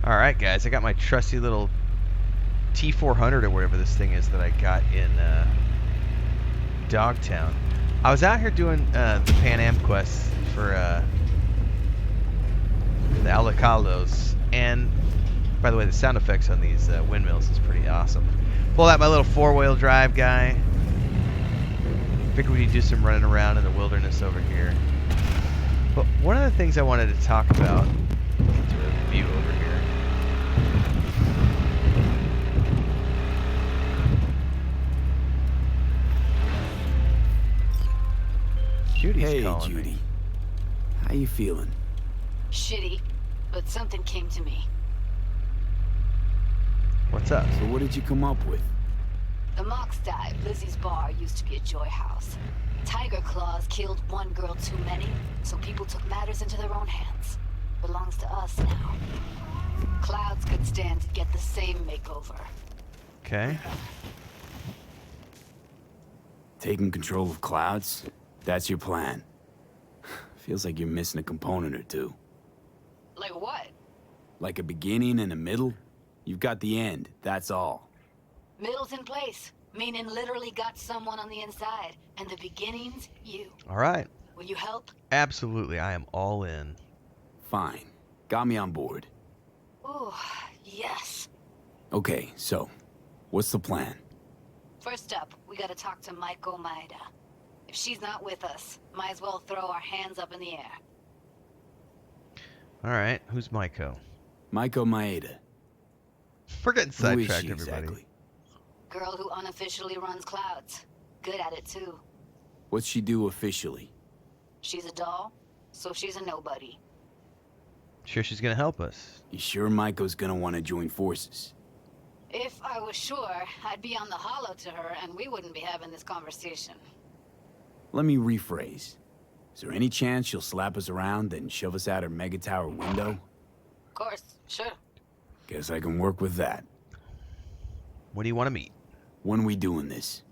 Alright guys, I got my trusty little T400 or whatever this thing is that I got in Dogtown. I was out here doing the Pan Am quests for the Alcaldos, and by the way, the sound effects on these windmills is pretty awesome. Pulled out my little four-wheel drive guy. Figured we'd do some running around in the wilderness over here. But one of the things I wanted to talk about, get to a view over here. Judy's hey, calling Judy. me. How you feeling? Shitty, but something came to me. What's up? So what did you come up with? The Mox died. Lizzie's bar used to be a joy house. Tiger Claws killed one girl too many, so people took matters into their own hands. Belongs to us now. Clouds could stand to get the same makeover. Okay. Taking control of Clouds? That's your plan. Feels like you're missing a component or two. Like what? Like a beginning and a middle? You've got the end, that's all. Middle's in place, meaning literally got someone on the inside. And the beginning's you. Alright. Will you help? Absolutely, I am all in. Fine. Got me on board. Ooh, yes. Okay, so, what's the plan? First up, we gotta talk to Maiko Maeda. If she's not with us, might as well throw our hands up in the air. Alright, who's Maiko? Maiko Maeda. We're getting Who is sidetracked, she everybody. exactly? Girl who unofficially runs Clouds. Good at it, too. What's she do officially? She's a doll, so she's a nobody. Sure she's gonna help us. You sure Maiko's gonna want to join forces? If I was sure, I'd be on the hollow to her and we wouldn't be having this conversation. Let me rephrase. Is there any chance she'll slap us around and shove us out her mega tower window? Of course, sure. Guess I can work with that. When do you want to meet? When we doing this?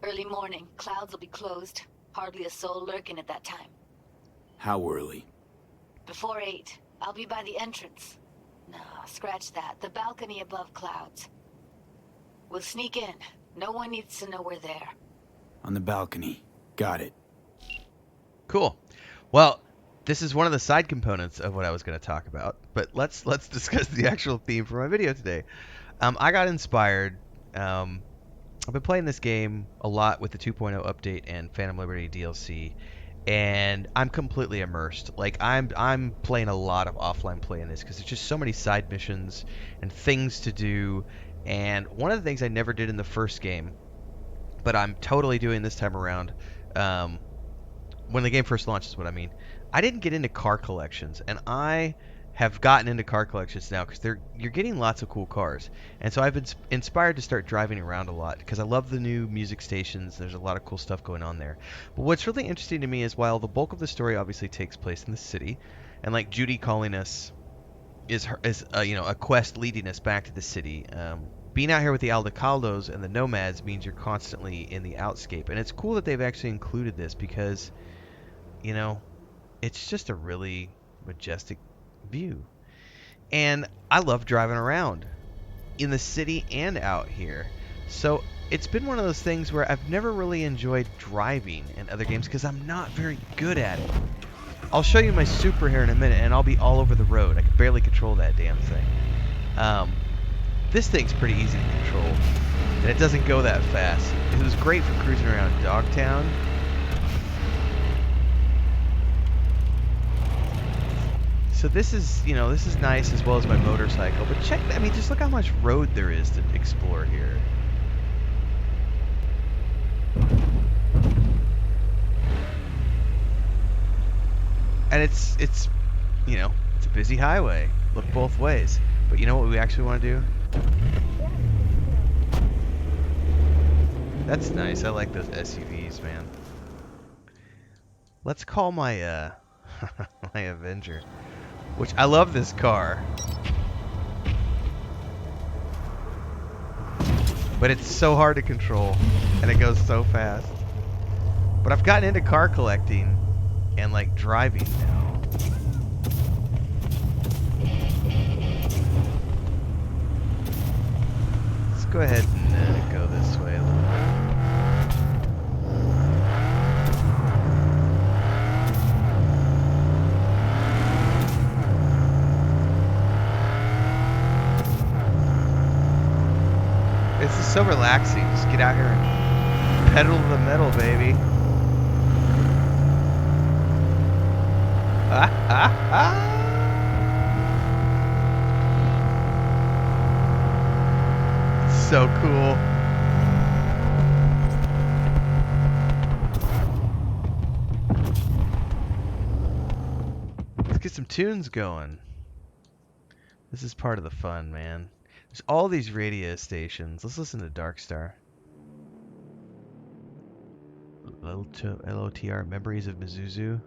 Early morning, Clouds will be closed. Hardly a soul lurking at that time. How early? Before 8, I'll be by the entrance. No, scratch that. The balcony above Clouds. We'll sneak in. No one needs to know we're there. On the balcony. Got it. Cool. Well, this is one of the side components of what I was going to talk about, but let's discuss the actual theme for my video today. I got inspired. I've been playing this game a lot with the 2.0 update and Phantom Liberty DLC, and I'm completely immersed. Like I'm playing a lot of offline play in this because there's just so many side missions and things to do. And one of the things I never did in the first game, but I'm totally doing this time around, when the game first launched is what I mean. I didn't get into car collections, and I have gotten into car collections now because you're getting lots of cool cars. And so I've been inspired to start driving around a lot because I love the new music stations. There's a lot of cool stuff going on there. But what's really interesting to me is while the bulk of the story obviously takes place in the city, and like Judy calling us is a quest leading us back to the city. Being out here with the Aldecaldos and the Nomads means you're constantly in the outscape, and it's cool that they've actually included this because, you know, it's just a really majestic view. And I love driving around in the city and out here. So it's been one of those things where I've never really enjoyed driving in other games because I'm not very good at it. I'll show you my Super here in a minute, and I'll be all over the road. I can barely control that damn thing. This thing's pretty easy to control, and it doesn't go that fast. It was great for cruising around Dogtown. So this is nice as well as my motorcycle. But just look how much road there is to explore here. And it's a busy highway. Look both ways. But you know what we actually want to do? That's nice. I like those SUVs, man. Let's call my my Avenger. Which I love this car. But it's so hard to control and it goes so fast. But I've gotten into car collecting and like driving now. go ahead and go this way a little bit. This is so relaxing. Just get out here and pedal to the metal, baby. So cool. Let's get some tunes going. This is part of the fun, man. There's all these radio stations. Let's listen to Darkstar. LOTR, Memories of Mizuzu.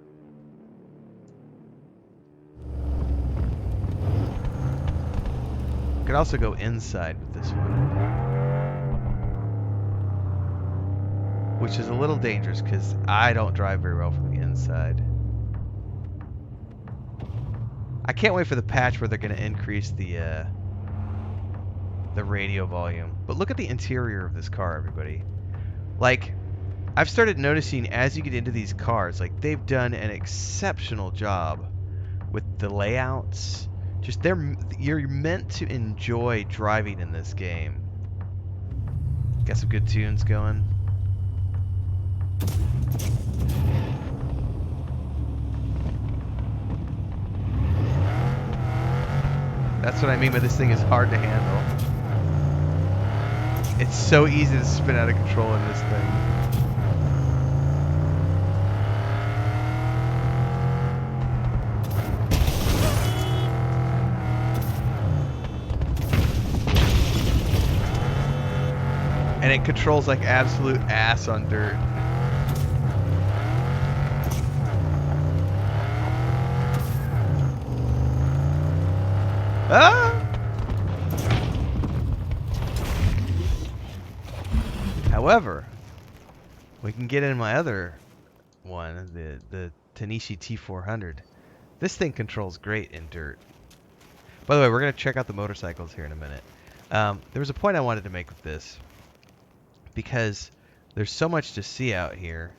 Could also go inside with this one, which is a little dangerous because I don't drive very well from the inside. I can't wait for the patch where they're going to increase the radio volume. But look at the interior of this car, everybody. Like, I've started noticing as you get into these cars, like they've done an exceptional job with the layouts. Just you're meant to enjoy driving in this game. Got some good tunes going. That's what I mean by this thing is hard to handle. It's so easy to spin out of control in this thing. And it controls like absolute ass on dirt. Ah! However, we can get in my other one, the Tanishi T400. This thing controls great in dirt. By the way, we're going to check out the motorcycles here in a minute. There was a point I wanted to make with this, because there's so much to see out here.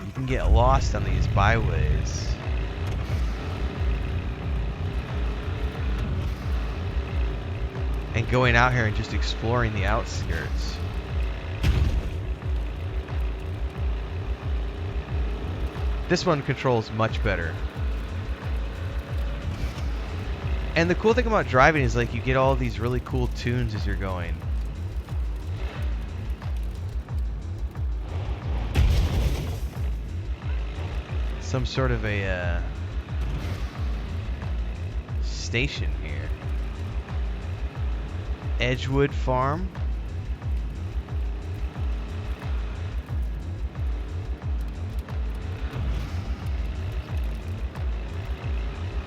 You can get lost on these byways. And going out here and just exploring the outskirts. This one controls much better. And the cool thing about driving is like you get all these really cool tunes as you're going. Some sort of a station here. Edgewood Farm.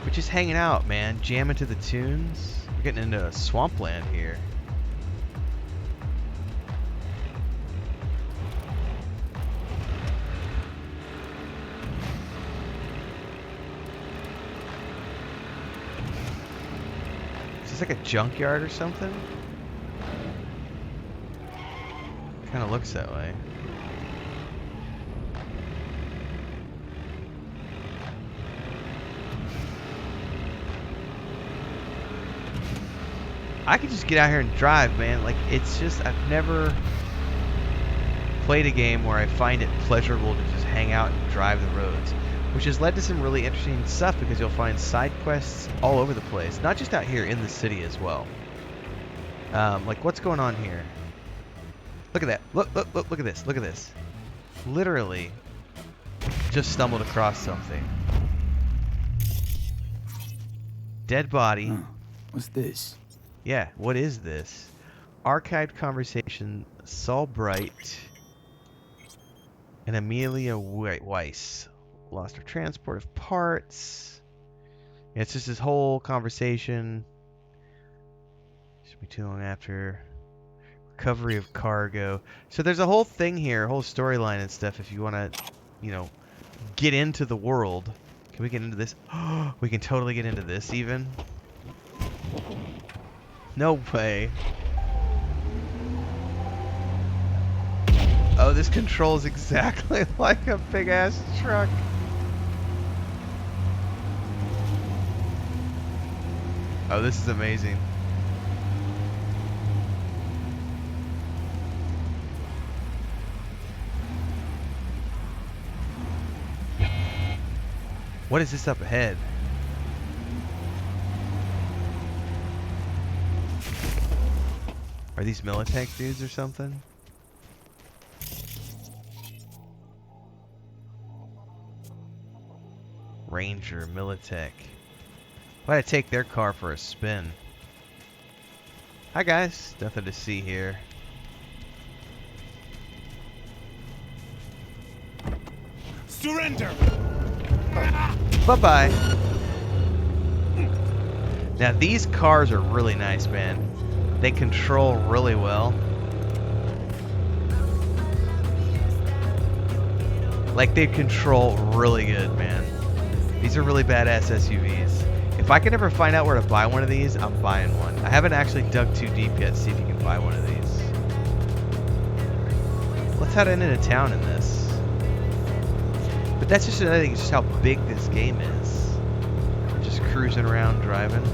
We're just hanging out, man, jamming to the tunes. We're getting into swampland here. Is this like a junkyard or something? Kind of looks that way. I could just get out here and drive, man. Like, it's just, I've never played a game where I find it pleasurable to just hang out and drive the roads, which has led to some really interesting stuff because you'll find side quests all over the place, not just out here in the city as well. Like, what's going on here? Look at that. Look at this. Look at this. Literally just stumbled across something. Dead body. Huh. What's this? Yeah, what is this? Archived conversation, Saul Bright and Amelia Weiss. Lost her transport of parts. Yeah, it's just this whole conversation. Should be too long after. Recovery of cargo. So there's a whole thing here, a whole storyline and stuff if you want to, you know, get into the world. Can we get into this? We can totally get into this even. No way. Oh, this controls exactly like a big ass truck. Oh, this is amazing. What is this up ahead? Are these Militech dudes or something? Ranger, Militech. Why'd I take their car for a spin? Hi guys, nothing to see here. Surrender! Bye-bye. Now these cars are really nice, man. They control really well. Like they control really good, man. These are really badass SUVs. If I can ever find out where to buy one of these, I'm buying one. I haven't actually dug too deep yet to see if you can buy one of these. Let's head into town in this. But that's just another thing, just how big this game is. Just cruising around, driving.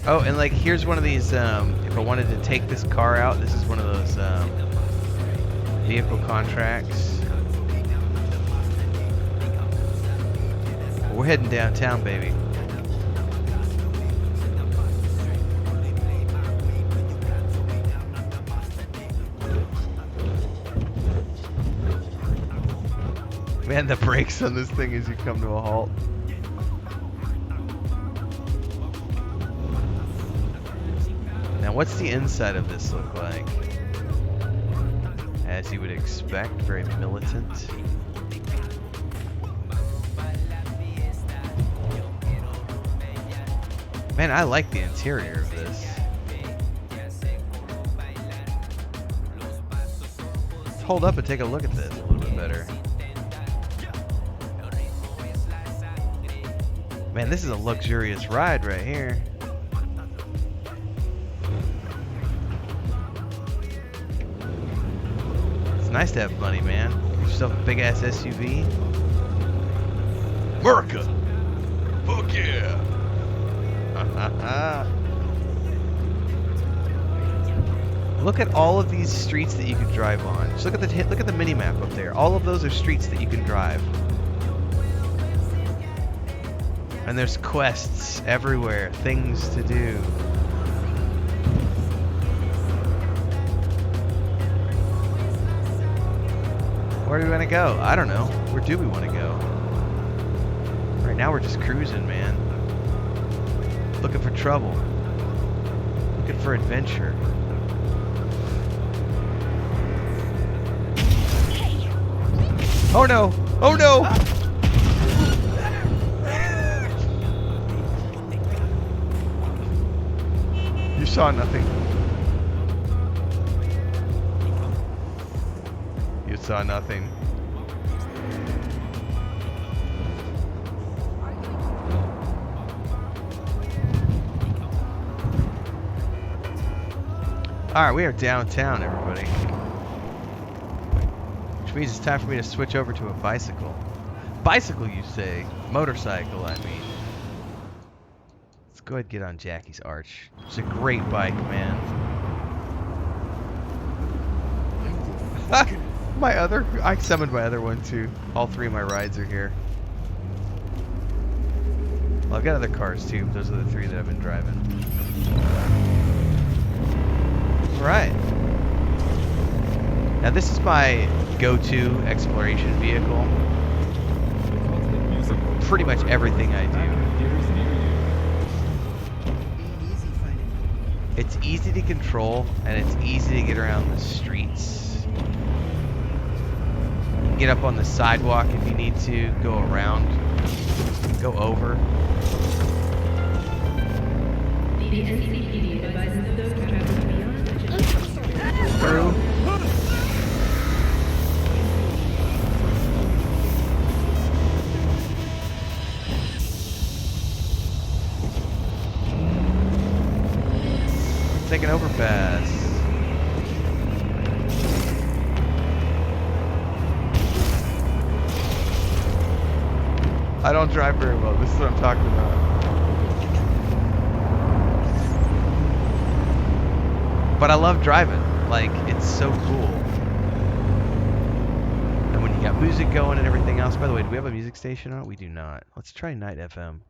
Oh, and like here's one of these, if I wanted to take this car out, this is one of those vehicle contracts. We're heading downtown, baby. Man, the brakes on this thing as you come to a halt. Now, what's the inside of this look like? As you would expect, very militant. Man, I like the interior of this. Let's hold up and take a look at this a little bit better. Man, this is a luxurious ride right here. It's nice to have money, man. Get yourself a big ass SUV. America! Fuck yeah! Look at all of these streets that you can drive on. Just look at the mini map up there. All of those are streets that you can drive. And there's quests everywhere, things to do. Where do we want to go? I don't know. Where do we want to go? Right now we're just cruising, man. Looking for trouble. Looking for adventure. Oh no! Oh no! You saw nothing. You saw nothing. Alright, we are downtown, everybody. Which means it's time for me to switch over to a bicycle. Bicycle, you say? Motorcycle, I mean. Let's go ahead and get on Jackie's Arch. It's a great bike, man. I summoned my other one too. All three of my rides are here. Well, I've got other cars too, but those are the three that I've been driving. Right. Now this is my go-to exploration vehicle for pretty much everything I do. It's easy to control and it's easy to get around the streets. Get up on the sidewalk if you need to, go around, go over. The NCPD Through. Take an overpass. I don't drive very well. This is what I'm talking about. But I love driving. Like, it's so cool. And when you got music going and everything else. By the way, do we have a music station on? We do not. Let's try Night FM.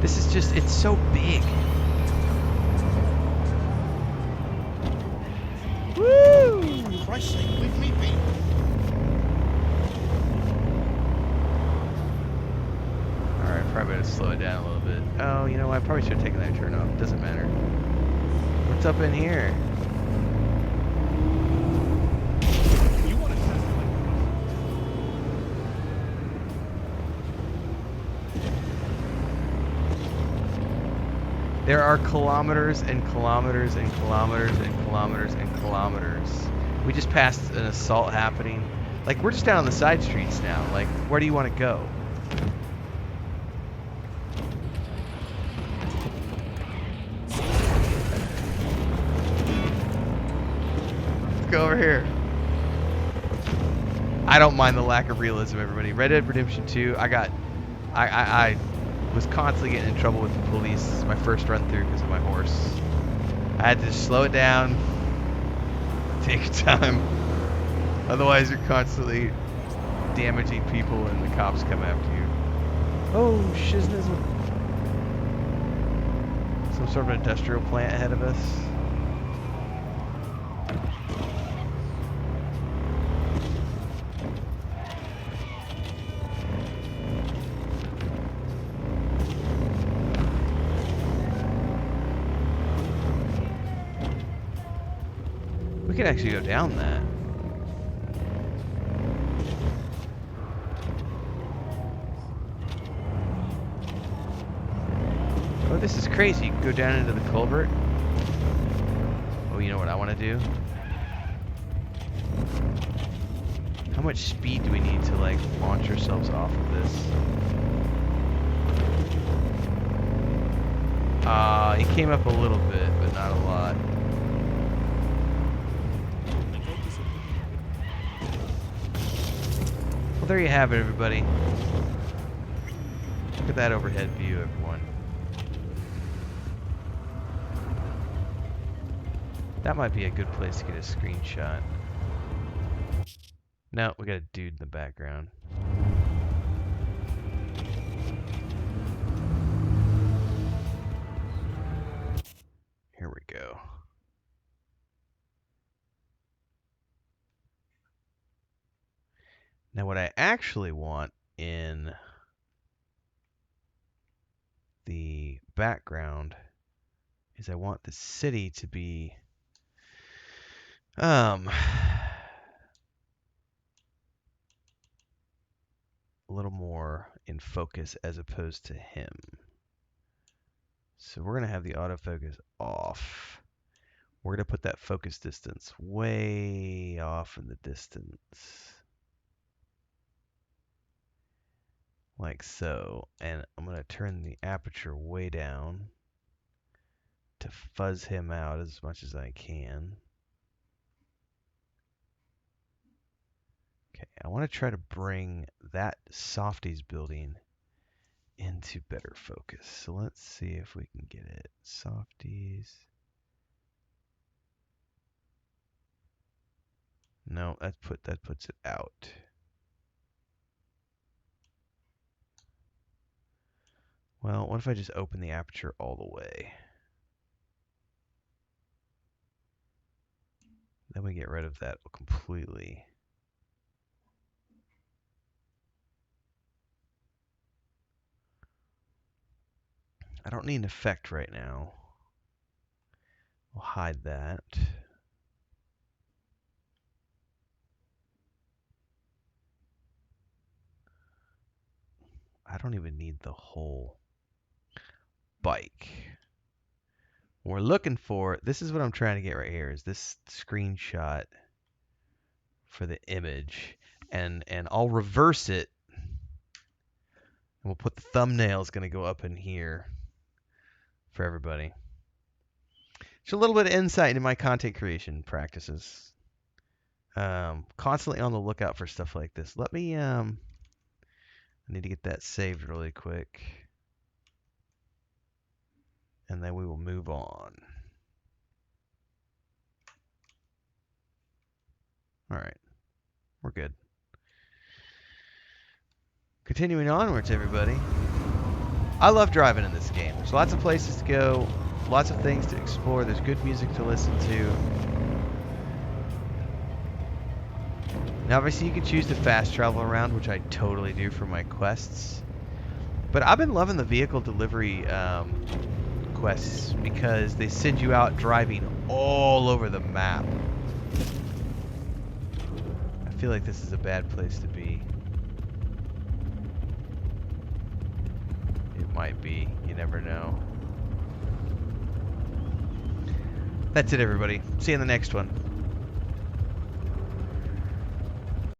This is just, it's so big. Woo! Pricing with me, baby. Alright, probably better slow it down a little bit. Oh, you know what? I probably should have taken that turn off. Doesn't matter. What's up in here? You want to test There are kilometers and kilometers and kilometers and kilometers and kilometers. We just passed an assault happening. Like, we're just down on the side streets now. Like, where do you want to go? Let's go over here. I don't mind the lack of realism, everybody. Red Dead Redemption 2, I was constantly getting in trouble with the police. This is my first run through because of my horse. I had to just slow it down, take your time. Otherwise, you're constantly damaging people and the cops come after you. Oh, shiznizzle. Some sort of industrial plant ahead of us. We could actually go down that. Oh, this is crazy. You can go down into the culvert. Oh, you know what I want to do? How much speed do we need to, like, launch ourselves off of this? It came up a little bit, but not a lot. Well, there you have it, everybody. Look at that overhead view, everyone. That might be a good place to get a screenshot. No, we got a dude in the background. Here we go. Now what I actually want in the background is I want the city to be a little more in focus as opposed to him. So we're going to have the autofocus off. We're going to put that focus distance way off in the distance. Like so. And I'm going to turn the aperture way down to fuzz him out as much as I can. Okay, I want to try to bring that Softies building into better focus. So let's see if we can get it. Softies. No, that puts it out. Well, what if I just open the aperture all the way? Then we get rid of that completely. I don't need an effect right now. We'll hide that. I don't even need the whole bike. What we're looking for, this is what I'm trying to get right here, is this screenshot for the image. And I'll reverse it. And we'll put the thumbnail is going to go up in here for everybody. Just a little bit of insight into my content creation practices. Constantly on the lookout for stuff like this. Let me, I need to get that saved really quick. And then we will move on. All right. We're good. Continuing onwards, everybody. I love driving in this game. There's lots of places to go, lots of things to explore. There's good music to listen to. Now, obviously, you can choose to fast travel around, which I totally do for my quests. But I've been loving the vehicle delivery quests because they send you out driving all over the map. I feel like this is a bad place to be. It might be. You never know. That's it, everybody. See you in the next one.